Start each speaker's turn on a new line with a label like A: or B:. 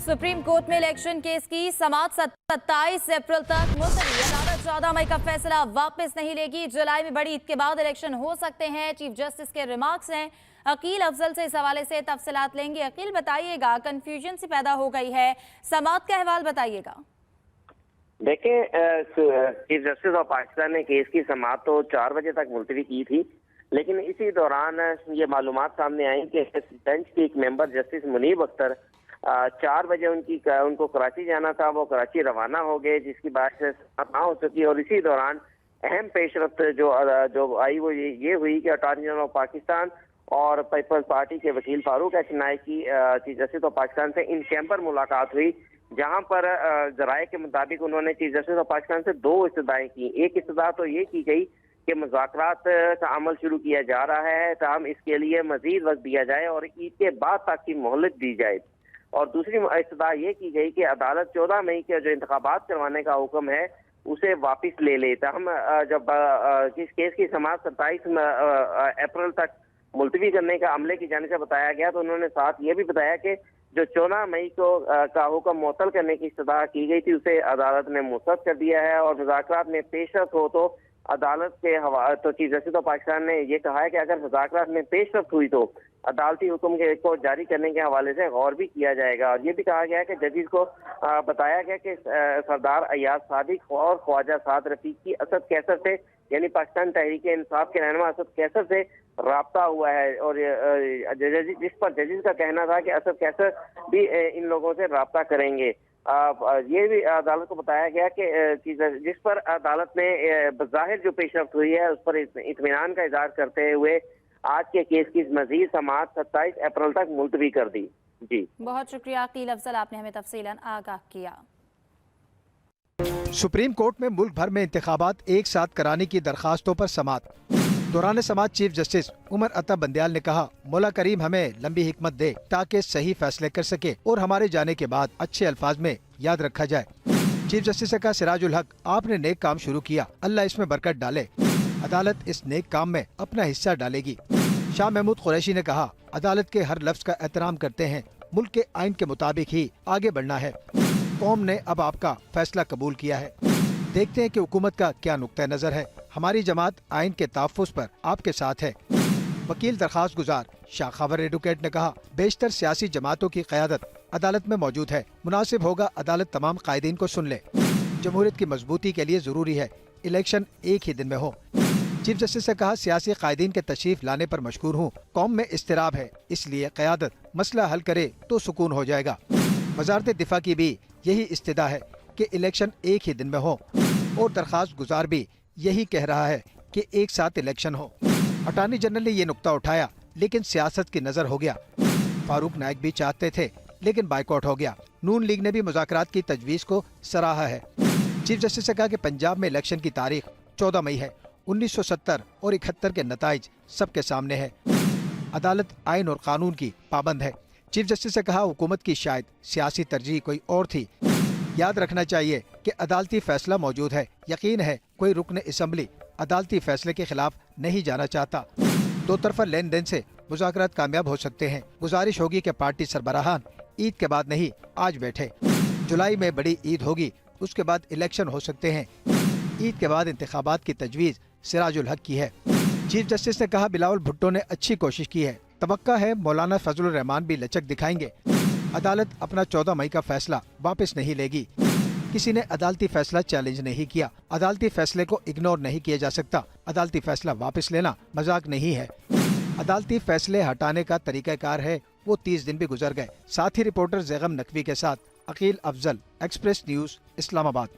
A: Supreme court में election case की समाअत 27 अप्रैल तक मुलतवी। अदालत 14 मई का फैसला वापस नहीं लेगी। जुलाई में बड़ी ईद के बाद इलेक्शन हो सकते हैं। चीफ जस्टिस के रिमार्क्स हैं। अकील अफजल से इस हवाले से तफसीलात लेंगे। अकील, बताइएगा, कंफ्यूजन सी पैदा हो गई है, समाअत का अहवाल बताइएगा।
B: देखें, चीफ जस्टिस ऑफ पाकिस्तान ने केस की समाअत तो 4 बजे तक मुलतवी की थी, लेकिन इसी दौरान ये मालूमात सामने आई कि बेंच के एक मेंबर जस्टिस मुनीब अख्तर 4 बजे उनको कराची जाना था, वो कराची रवाना हो गए, जिसकी बात से समाअत ना हो सकी। और इसी दौरान अहम पेशरफ्त जो आई वो ये हुई कि अटॉर्नी जनरल ऑफ पाकिस्तान और पीपल्स पार्टी के वकील फारूक एच नाइक की चीफ जस्टिस ऑफ पाकिस्तान से इन चैम्बर मुलाकात हुई, जहां पर जराये के मुताबिक उन्होंने चीफ जस्टिस ऑफ पाकिस्तान से 2 इस्तदाएं की। एक इस्तदा तो ये की गई कि मुज़ाकरात का अमल शुरू किया जा रहा है, ताहम इसके लिए मजीद वक्त दिया जाए और ईद के बाद तक की मोहलत दी जाए। और दूसरी इस्तदा ये की गई कि अदालत 14 मई के जो इंतखाबात करवाने का हुक्म है उसे वापस ले ले। हम जब इस केस की समाअत 27 अप्रैल तक मुलतवी करने का अमले की जानिब से बताया गया, तो उन्होंने साथ ये भी बताया कि जो 14 मई को का हुक्म मुअत्तल करने की इस्तदा की गई थी उसे अदालत ने मुस्तरद कर दिया है। और मुज़ाकरात में पेशरफ्त हो तो अदालत के तो चीफ जस्टिस ऑफ पाकिस्तान ने ये कहा है कि अगर मुज़ाकरात में पेशरफ्त हुई तो अदालती हुक्म को जारी करने के हवाले से गौर भी किया जाएगा। और ये भी कहा गया है कि जजेस को बताया गया कि सरदार अय्याज सादिक और ख्वाजा साद रफीकी असद कैसर से, यानी पाकिस्तान तहरीक इंसाफ के रहनुमा असद कैसर से राब्ता हुआ है। और जिस पर जजेस का कहना था कि असद कैसर भी इन लोगों से राब्ता करेंगे। ये भी अदालत को बताया गया कि जिस पर अदालत ने बज़ाहिर जो पेशरफ्त हुई है उस पर इत्मीनान का इज़हार करते हुए आज के केस की मजीद समाअत 27 अप्रैल तक मुलतवी कर दी। जी, बहुत
A: शुक्रिया अकील अफजल, आपने हमें तफसीलन आगाह किया।
C: सुप्रीम कोर्ट में मुल्क भर में इंतखाबात एक साथ कराने की दरखास्तों पर समाअत। दौरान समाअत चीफ जस्टिस उमर अता बंदियाल ने कहा, मौला करीम हमें लंबी हिकमत दे ताकि सही फैसले कर सके और हमारे जाने के बाद अच्छे अल्फाज में याद रखा जाए। चीफ जस्टिस ने कहा, सिराजुल हक, आपने नेक काम शुरू किया, अल्लाह इसमें बरकत डाले। अदालत इस नेक काम में अपना हिस्सा डालेगी। शाह महमूद कुरैशी ने कहा, अदालत के हर लफ्ज का एहतराम करते हैं, मुल्क के आइन के मुताबिक ही आगे बढ़ना है। कौम ने अब आपका फैसला कबूल किया है, देखते हैं कि हुकूमत का क्या नुक्ता नजर है। हमारी जमात आइन के तहफ़्फ़ुज़ पर आपके साथ है। वकील दरखास्त गुजार शाह खबर एडवोकेट ने कहा, बेशतर सियासी जमातों की क़यादत अदालत में मौजूद है, मुनासिब होगा अदालत तमाम कायदीन को सुन ले। जमहूरियत की मजबूती के लिए जरूरी है इलेक्शन एक ही दिन में हो। चीफ जस्टिस ने कहा, सियासी कायदीन के तशरीफ लाने पर मशकूर हूँ, कौम में इस्तिराब है, इसलिए क़यादत मसला हल करे तो सुकून हो जाएगा। वजारत दिफा की भी यही इस्तिदा है कि इलेक्शन एक ही दिन में हो और दरखास्त गुजार भी यही कह रहा है कि एक साथ इलेक्शन हो। अटॉर्नी जनरल ने ये नुक्ता उठाया, लेकिन सियासत की नजर हो गया। फारूक नाइक भी चाहते थे, लेकिन बाइकआउट हो गया। नून लीग ने भी मुज़ाकरात की तजवीज़ को सराहा है। चीफ जस्टिस ने कहा कि पंजाब में इलेक्शन की तारीख 14 मई है। 1970 और 71 के नताइज सबके सामने है। अदालत आइन और कानून की पाबंद है। चीफ जस्टिस ने कहा, हुकूमत की शायद सियासी तरजीह कोई और थी। याद रखना चाहिए कि अदालती फैसला मौजूद है। यकीन है कोई रुकन असम्बली अदालती फैसले के खिलाफ नहीं जाना चाहता। दो तरफा लेन देन से मुज़ाकरात कामयाब हो सकते हैं। गुजारिश होगी कि पार्टी सरबराहान ईद के बाद नहीं, आज बैठे। जुलाई में बड़ी ईद होगी, उसके बाद इलेक्शन हो सकते हैं। ईद के बाद इंतखाबात की तजवीज़ सिराजुल हक की है। चीफ जस्टिस ने कहा, बिलावल भुट्टो ने अच्छी कोशिश की है, तवक्का है मौलाना फजलुर रहमान भी लचक दिखाएंगे। अदालत अपना 14 मई का फैसला वापस नहीं लेगी। किसी ने अदालती फैसला चैलेंज नहीं किया। अदालती फैसले को इग्नोर नहीं किया जा सकता। अदालती फैसला वापस लेना मजाक नहीं है। अदालती फैसले हटाने का तरीकाकार है, वो 30 दिन भी गुजर गए। साथी रिपोर्टर जैगम नकवी के साथ अकील अफजल, एक्सप्रेस न्यूज, इस्लामाबाद।